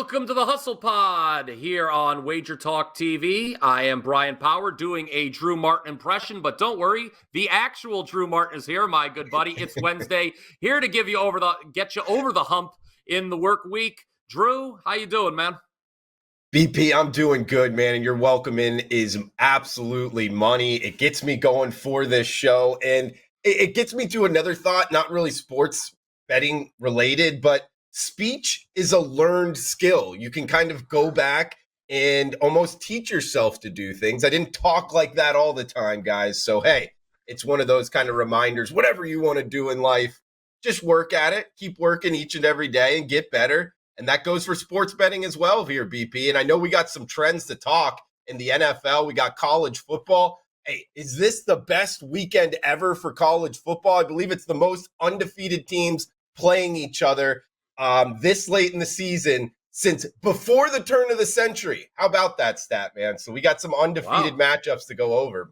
Welcome to the Hustle Pod here on Wager Talk TV. I am Brian Power doing a Drew Martin impression, but don't worry, the actual Drew Martin is here, my good buddy. It's Wednesday, here to get you over the hump in the work week. Drew, how you doing, man? BP, I'm doing good, man, and your welcome in is absolutely money. It gets me going for this show, and it gets me to another thought, not really sports betting related, but speech is a learned skill. You can kind of go back and almost teach yourself to do things. I didn't talk like that all the time, guys. So, hey, it's one of those kind of reminders. Whatever you want to do in life, just work at it. Keep working each and every day and get better. And that goes for sports betting as well here, BP. And I know we got some trends to talk in the NFL. We got college football. Hey, is this the best weekend ever for college football? I believe it's the most undefeated teams playing each other this late in the season since before the turn of the century. How about that stat, man? So we got some undefeated matchups to go over.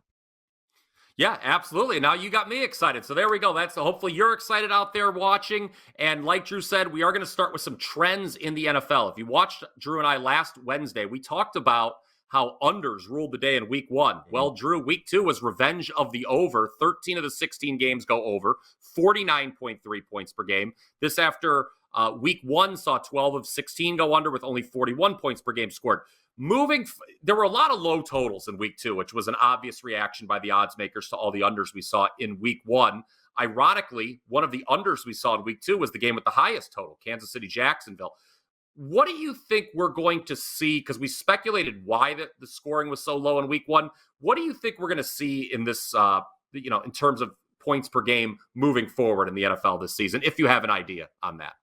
Yeah, absolutely. Now you got me excited. So there we go. Hopefully you're excited out there watching. And like Drew said, we are going to start with some trends in the NFL. If you watched Drew and I last Wednesday, we talked about how unders ruled the day in week one. Well, Drew, week two was revenge of the over. 13 of the 16 games go over, 49.3 points per game. This after week one saw 12 of 16 go under with only 41 points per game scored. There were a lot of low totals in week two, which was an obvious reaction by the odds makers to all the unders we saw in week one. Ironically, one of the unders we saw in week two was the game with the highest total, Kansas City, Jacksonville. What do you think we're going to see? Because we speculated why the scoring was so low in week one. What do you think we're going to see in this, in terms of points per game moving forward in the NFL this season, if you have an idea on that?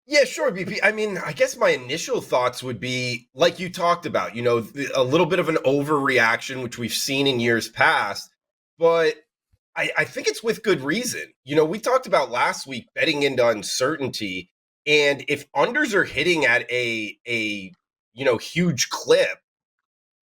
Yeah, sure, BP. I mean, I guess my initial thoughts would be, like you talked about, a little bit of an overreaction, which we've seen in years past, but I think it's with good reason. We talked about last week betting into uncertainty, and if unders are hitting at a huge clip,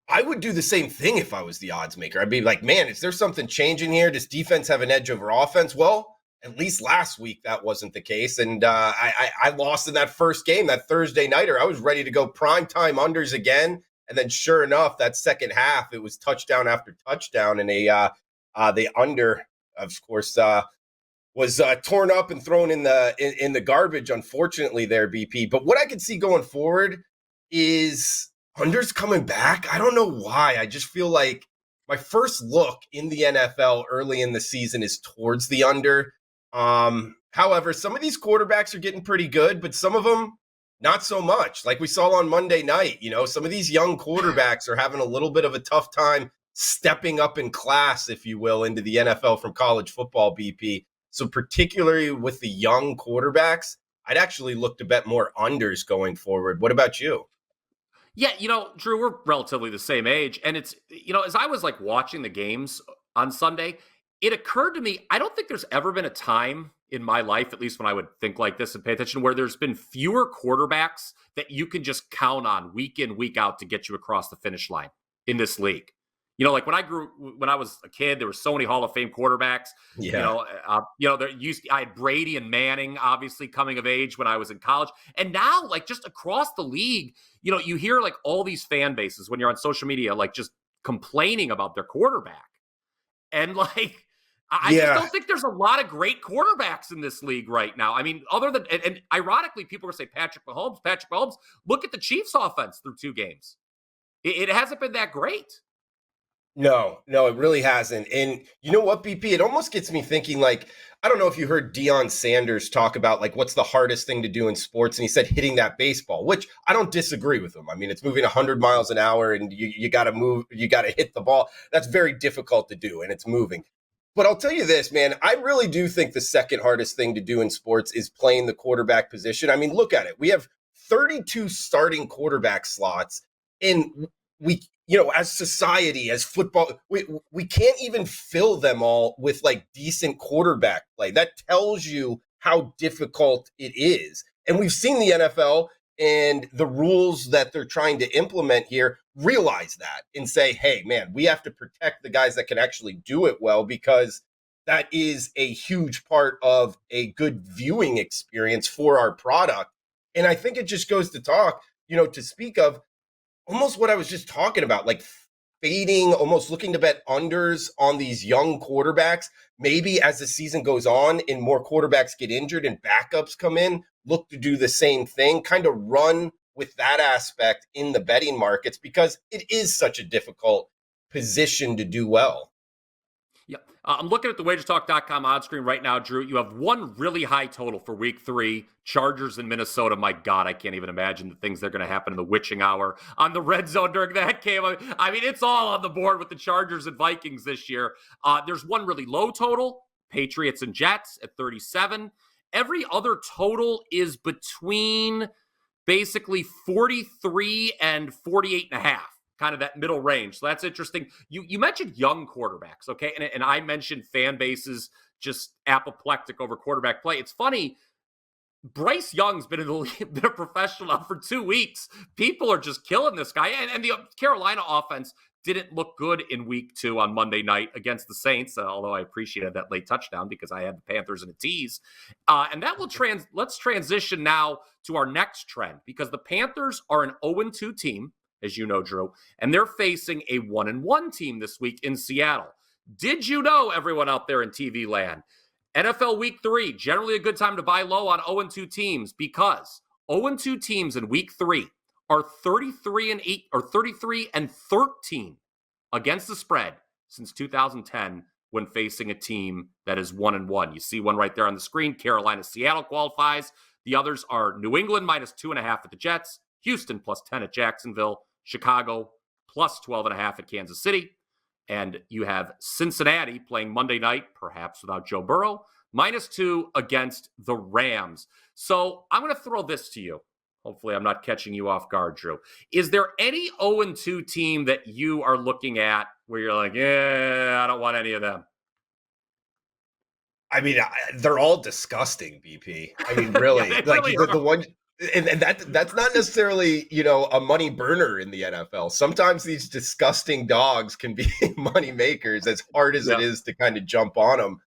I would do the same thing if I was the odds maker. I'd be like, man, is there something changing here? Does defense have an edge over offense? Well, at least last week that wasn't the case. And I lost in that first game, that Thursday nighter. I was ready to go primetime unders again. And then sure enough, that second half, it was touchdown after touchdown. And the under, of course, was torn up and thrown in the garbage, unfortunately, there, BP. But what I could see going forward is unders coming back. I don't know why. I just feel like my first look in the NFL early in the season is towards the under. However, some of these quarterbacks are getting pretty good, but some of them not so much. Like we saw on Monday night, some of these young quarterbacks are having a little bit of a tough time stepping up in class, if you will, into the NFL from college football, BP. So particularly with the young quarterbacks, I'd actually look to bet more unders going forward. What about you? Yeah, Drew, we're relatively the same age. And it's, as I was like watching the games on Sunday, it occurred to me, I don't think there's ever been a time in my life, at least when I would think like this and pay attention, where there's been fewer quarterbacks that you can just count on week in, week out to get you across the finish line in this league. Like when I was a kid, there were so many Hall of Fame quarterbacks. Yeah. I had Brady and Manning, obviously coming of age when I was in college. And now, like just across the league, you hear like all these fan bases when you're on social media, like just complaining about their quarterback. And like, I just don't think there's a lot of great quarterbacks in this league right now. I mean, other than, and ironically, people are saying Patrick Mahomes, look at the Chiefs offense through two games. It hasn't been that great. No, it really hasn't. And you know what, BP? It almost gets me thinking, like, I don't know if you heard Deion Sanders talk about, like, what's the hardest thing to do in sports? And he said hitting that baseball, which I don't disagree with him. I mean, it's moving 100 miles an hour and you got to move, you got to hit the ball. That's very difficult to do, and it's moving. But I'll tell you this, man, I really do think the second hardest thing to do in sports is playing the quarterback position. I mean, look at it. We have 32 starting quarterback slots, and we, as society, as football, we can't even fill them all with like decent quarterback play. That tells you how difficult it is. And we've seen the NFL and the rules that they're trying to implement here realize that and say, hey, man, we have to protect the guys that can actually do it well, because that is a huge part of a good viewing experience for our product. And I think it just goes to talk, to speak of almost what I was just talking about, like fading, almost looking to bet unders on these young quarterbacks. Maybe as the season goes on and more quarterbacks get injured and backups come in, look to do the same thing, kind of run with that aspect in the betting markets because it is such a difficult position to do well. Yeah. I'm looking at the wagerstalk.com odds screen right now, Drew. You have one really high total for week 3, Chargers in Minnesota. My God, I can't even imagine the things that are going to happen in the witching hour on the red zone during that game. I mean, it's all on the board with the Chargers and Vikings this year. There's one really low total, Patriots and Jets at 37. Every other total is between basically 43 and 48 and a half, kind of that middle range. So that's interesting. You mentioned young quarterbacks, okay? And I mentioned fan bases just apoplectic over quarterback play. It's funny, Bryce Young's been in the league, been a professional now for 2 weeks. People are just killing this guy. And the Carolina offense didn't look good in week 2 on Monday night against the Saints, although I appreciated that late touchdown because I had the Panthers in a tease. And that will let's transition now to our next trend because the Panthers are an 0-2 team, as you know, Drew, and they're facing a 1-1 team this week in Seattle. Did you know, everyone out there in TV land, NFL Week 3, generally a good time to buy low on 0-2 teams because 0-2 teams in Week 3 are 33-8 or 33-13 against the spread since 2010 when facing a team that is 1-1. You see one right there on the screen. Carolina, Seattle qualifies. The others are New England -2.5 at the Jets, Houston +10 at Jacksonville, Chicago +12.5 at Kansas City. And you have Cincinnati playing Monday night, perhaps without Joe Burrow, -2 against the Rams. So I'm going to throw this to you. Hopefully I'm not catching you off guard, Drew. Is there any 0-2 team that you are looking at where you're like, yeah, I don't want any of them? I mean, they're all disgusting, BP. I mean, really, Yeah, like really the one, and that's not necessarily a money burner in the NFL. Sometimes these disgusting dogs can be money makers, as hard as it is to kind of jump on them.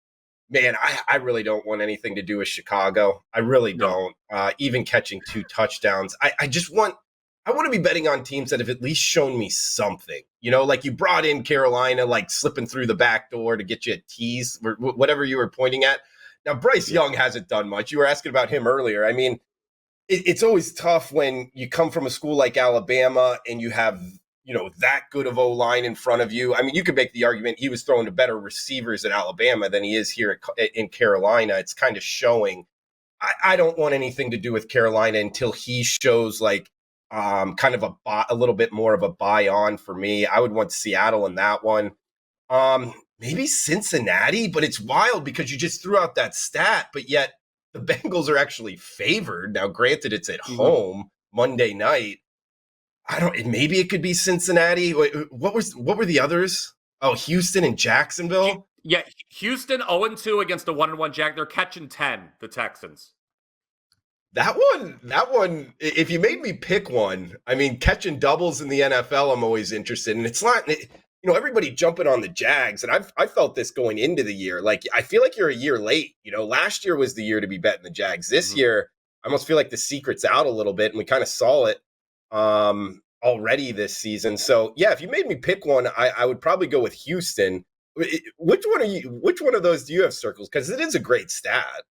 Man, I really don't want anything to do with Chicago. I really don't. Even catching 2 touchdowns, I want to be betting on teams that have at least shown me something. Like you brought in Carolina, like slipping through the back door to get you a tease, or whatever you were pointing at. Now, Bryce Young hasn't done much. You were asking about him earlier. I mean, it's always tough when you come from a school like Alabama and you have, that good of O-line in front of you. I mean, you could make the argument he was throwing to better receivers at Alabama than he is here in Carolina. It's kind of showing. I don't want anything to do with Carolina until he shows like kind of a little bit more of a buy on for me. I would want Seattle in that one. Maybe Cincinnati, but it's wild because you just threw out that stat, but yet the Bengals are actually favored. Now, granted, it's at home Monday night. Maybe it could be Cincinnati. What were the others? Oh, Houston and Jacksonville. Yeah, Houston 0-2 against a 1-1 Jack. They're catching 10, the Texans. That one, if you made me pick one, I mean, catching doubles in the NFL, I'm always interested. And it's not, everybody jumping on the Jags. And I felt this going into the year. Like, I feel like you're a year late. Last year was the year to be betting the Jags. This year, I almost feel like the secret's out a little bit. And we kind of saw it already this season. So, yeah, if you made me pick one, I would probably go with Houston. Which one of those do you have circles? Because it is a great stat.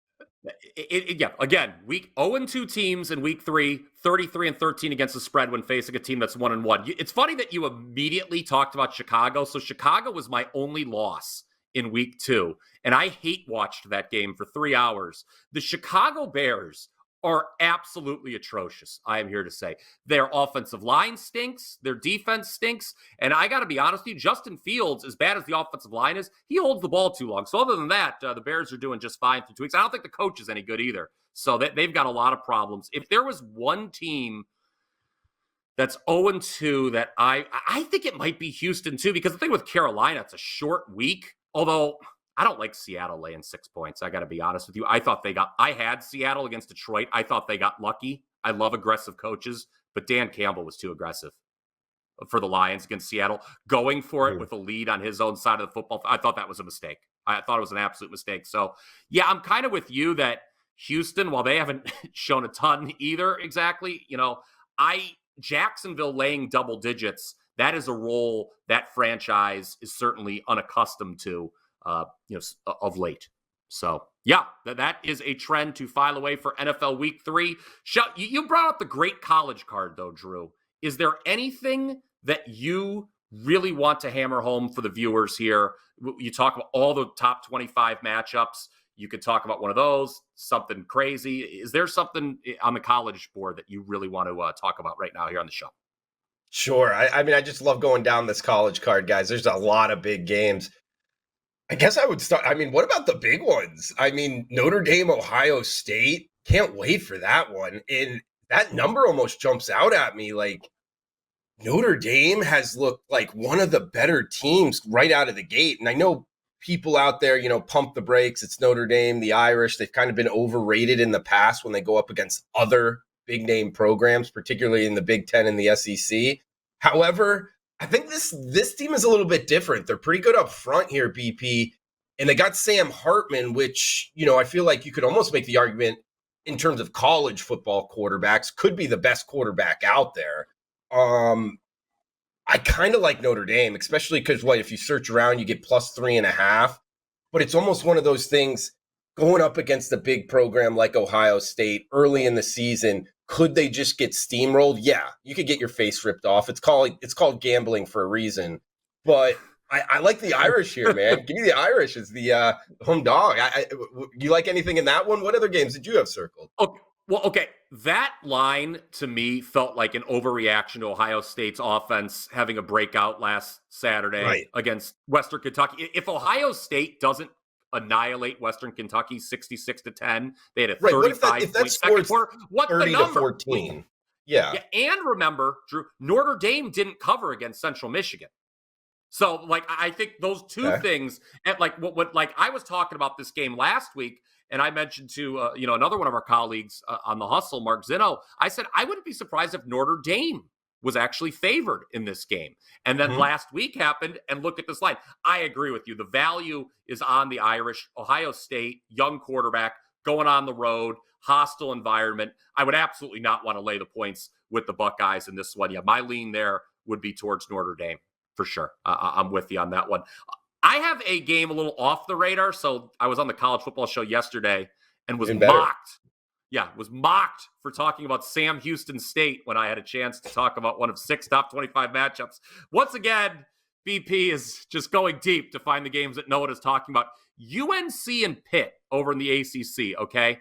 Again, week 0-2 teams in week 3, 33-13 against the spread when facing a team that's 1-1. It's funny that you immediately talked about Chicago. So Chicago was my only loss in week 2, and I hate watched that game for 3 hours. The Chicago Bears are absolutely atrocious, I am here to say. Their offensive line stinks. Their defense stinks. And I got to be honest with you, Justin Fields, as bad as the offensive line is, he holds the ball too long. So other than that, the Bears are doing just fine through 2 weeks. I don't think the coach is any good either. So they've got a lot of problems. If there was one team that's 0-2 that I think it might be Houston too, because the thing with Carolina, it's a short week. Although I don't like Seattle laying 6 points. I got to be honest with you. I had Seattle against Detroit. I thought they got lucky. I love aggressive coaches, but Dan Campbell was too aggressive for the Lions against Seattle. Going for it with a lead on his own side of the football, I thought that was a mistake. I thought it was an absolute mistake. So, yeah, I'm kind of with you that Houston, while they haven't shown a ton either exactly, Jacksonville laying double digits, that is a role that franchise is certainly unaccustomed to, of late. So, yeah, that is a trend to file away for NFL Week 3. You brought up the great college card, though, Drew. Is there anything that you really want to hammer home for the viewers here? You talk about all the top 25 matchups. You could talk about one of those, something crazy. Is there something on the college board that you really want to talk about right now here on the show? Sure. I mean, I just love going down this college card, guys. There's a lot of big games. I guess I would start. I mean, what about the big ones? I mean, Notre Dame, Ohio State. Can't wait for that one. And that number almost jumps out at me. Like, Notre Dame has looked like one of the better teams right out of the gate. And I know people out there, pump the brakes. It's Notre Dame, the Irish. They've kind of been overrated in the past when they go up against other big name programs, particularly in the Big Ten and the SEC. However, I think this team is a little bit different. They're pretty good up front here, BP. And they got Sam Hartman, which, I feel like you could almost make the argument in terms of college football quarterbacks, could be the best quarterback out there. I kind of like Notre Dame, especially because if you search around, you get plus 3.5. But it's almost one of those things going up against a big program like Ohio State early in the season. Could they just get steamrolled? Yeah, you could get your face ripped off. It's called gambling for a reason. But I like the Irish here, man. Give me the Irish as the home dog. You like anything in that one? What other games did you have circled? Okay. That line to me felt like an overreaction to Ohio State's offense having a breakout last Saturday against Western Kentucky. If Ohio State doesn't annihilate Western Kentucky 66-10, they had a 35-point second quarter. What's the number? 14. Yeah. And remember, Drew, Notre Dame didn't cover against Central Michigan. So, I think those two things, and what I was talking about this game last week, and I mentioned to another one of our colleagues on the Hustle, Mark Zinno, I said I wouldn't be surprised if Notre Dame was actually favored in this game. And then last week happened, and look at this line. I agree with you. The value is on the Irish. Ohio State, young quarterback, going on the road, hostile environment. I would absolutely not want to lay the points with the Buckeyes in this one. Yeah, my lean there would be towards Notre Dame for sure. I'm with you on that one. I have a game a little off the radar. So I was on the college football show yesterday and was mocked. Yeah, was mocked for talking about Sam Houston State when I had a chance to talk about one of 6 top 25 matchups. Once again, BP is just going deep to find the games that no one is talking about. UNC and Pitt over in the ACC, okay?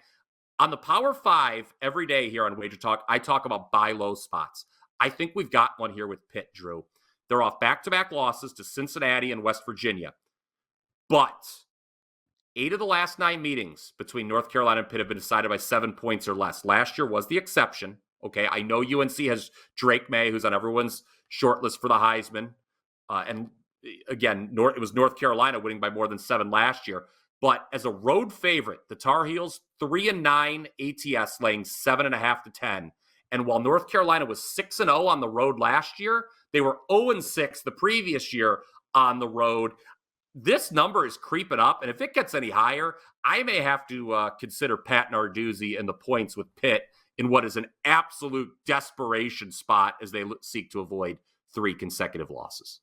On the Power 5 every day here on Wager Talk, I talk about buy low spots. I think we've got one here with Pitt, Drew. They're off back-to-back losses to Cincinnati and West Virginia. But 8 of the last 9 meetings between North Carolina and Pitt have been decided by 7 points or less. Last year was the exception. Okay, I know UNC has Drake May, who's on everyone's shortlist for the Heisman. And again, it was North Carolina winning by more than 7 last year. But as a road favorite, the Tar Heels 3-9 ATS, laying 7.5 to 10. And while North Carolina was 6-0 on the road last year, they were 0-6 the previous year on the road. This number is creeping up, and if it gets any higher, I may have to consider Pat Narduzzi and the points with Pitt in what is an absolute desperation spot as they seek to avoid 3 consecutive losses.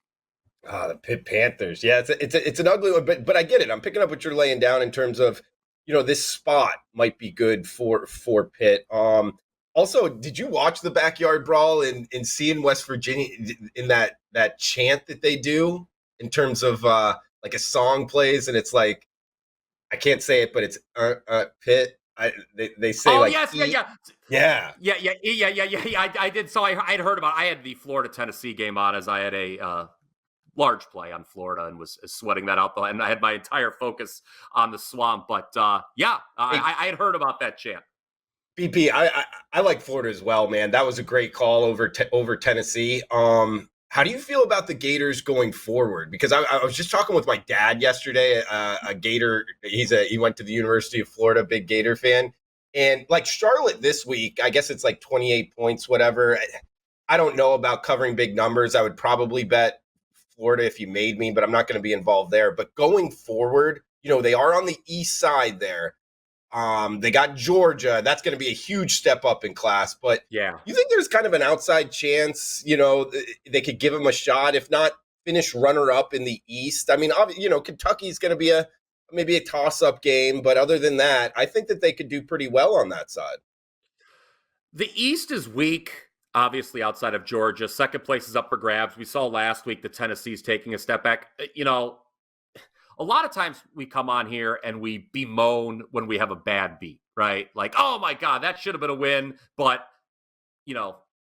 The Pitt Panthers. Yeah, it's an ugly one, but I get it. I'm picking up what you're laying down in terms of, this spot might be good for Pitt. Also, did you watch the Backyard Brawl in seeing West Virginia in that chant that they do in terms of like a song plays and it's like, I can't say it, but it's Pitt. They say yes, yeah. I did. So I'd heard about. I had the Florida Tennessee game on as I had a large play on Florida and was sweating that out though, and I had my entire focus on the Swamp. But I had heard about that chant. BP, I like Florida as well, man. That was a great call over Tennessee. How do you feel about the Gators going forward? Because I was just talking with my dad yesterday, a Gator. He went to the University of Florida, big Gator fan. And like Charlotte this week, I guess it's like 28 points, whatever. I don't know about covering big numbers. I would probably bet Florida if you made me, but I'm not going to be involved there. But going forward, they are on the east side there. They got Georgia. That's going to be a huge step up in class. But Yeah. you think there's kind of an outside chance, they could give him a shot, if not finish runner up in the East? I mean, Kentucky's going to be maybe a toss up game. But other than that, I think that they could do pretty well on that side. The East is weak, obviously, outside of Georgia. Second place is up for grabs. We saw last week that Tennessee's taking a step back. A lot of times we come on here and we bemoan when we have a bad beat, right? Like, oh my God, that should have been a win. But,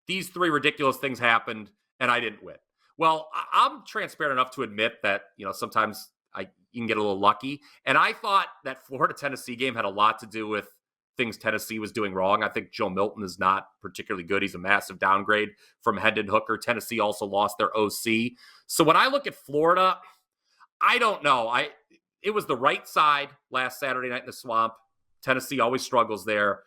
these three ridiculous things happened and I didn't win. Well, I'm transparent enough to admit that, sometimes you can get a little lucky. And I thought that Florida-Tennessee game had a lot to do with things Tennessee was doing wrong. I think Joe Milton is not particularly good. He's a massive downgrade from Hendon Hooker. Tennessee also lost their OC. So when I look at Florida, I don't know. It was the right side last Saturday night in the Swamp. Tennessee always struggles there.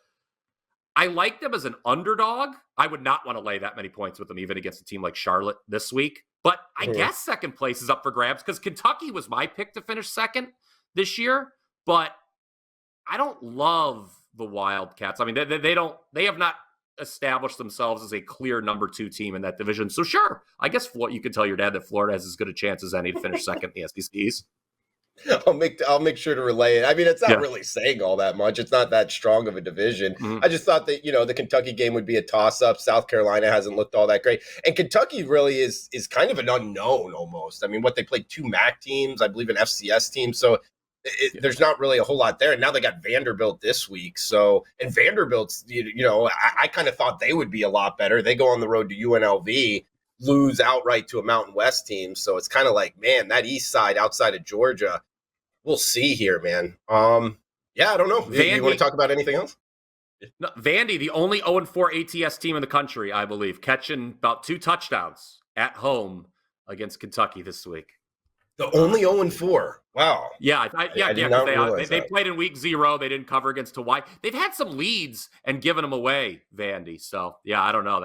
I like them as an underdog. I would not want to lay that many points with them, even against a team like Charlotte this week. But I guess second place is up for grabs because Kentucky was my pick to finish second this year. But I don't love the Wildcats. I mean, they have not established themselves as a clear number 2 team in that division. So sure, I guess you could tell your dad that Florida has as good a chance as any to finish second in the SEC East. I'll make sure to relay it. I mean, it's not really saying all that much. It's not that strong of a division. Mm-hmm. I just thought that, the Kentucky game would be a toss-up. South Carolina hasn't looked all that great. And Kentucky really is kind of an unknown almost. I mean, they played 2 MAC teams, I believe an FCS team. So there's not really a whole lot there. And now they got Vanderbilt this week. So, and Vanderbilt's, I kind of thought they would be a lot better. They go on the road to UNLV, lose outright to a Mountain West team. So it's kind of like, man, that East side outside of Georgia, we'll see here, man. I don't know. Vandy, you want to talk about anything else? No, Vandy, the only 0-4 ATS team in the country, I believe, catching about 2 touchdowns at home against Kentucky this week. The only 0-4. Wow. Yeah, they played in week 0. They didn't cover against Hawaii. They've had some leads and given them away, Vandy. So, yeah, I don't know.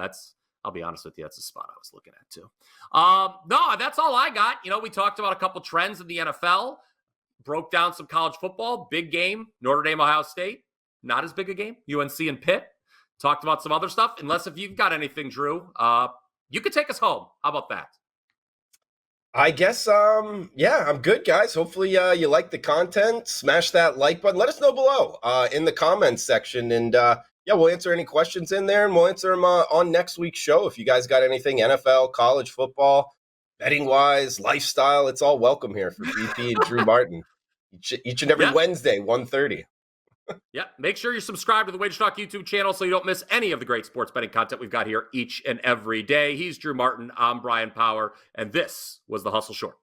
I'll be honest with you, that's the spot I was looking at, too. No, that's all I got. We talked about a couple trends in the NFL, broke down some college football, big game, Notre Dame, Ohio State. Not as big a game, UNC and Pitt. Talked about some other stuff. Unless if you've got anything, Drew, you could take us home. How about that? I guess, I'm good, guys. Hopefully you like the content. Smash that like button. Let us know below in the comments section. And, we'll answer any questions in there, and we'll answer them on next week's show. If you guys got anything, NFL, college football, betting-wise, lifestyle, it's all welcome here for BP and Drew Martin. Each and every Wednesday, 1:30. Yeah, make sure you subscribe to the Wager Talk YouTube channel so you don't miss any of the great sports betting content we've got here each and every day. He's Drew Martin. I'm Brian Power, and this was The Hustle Short.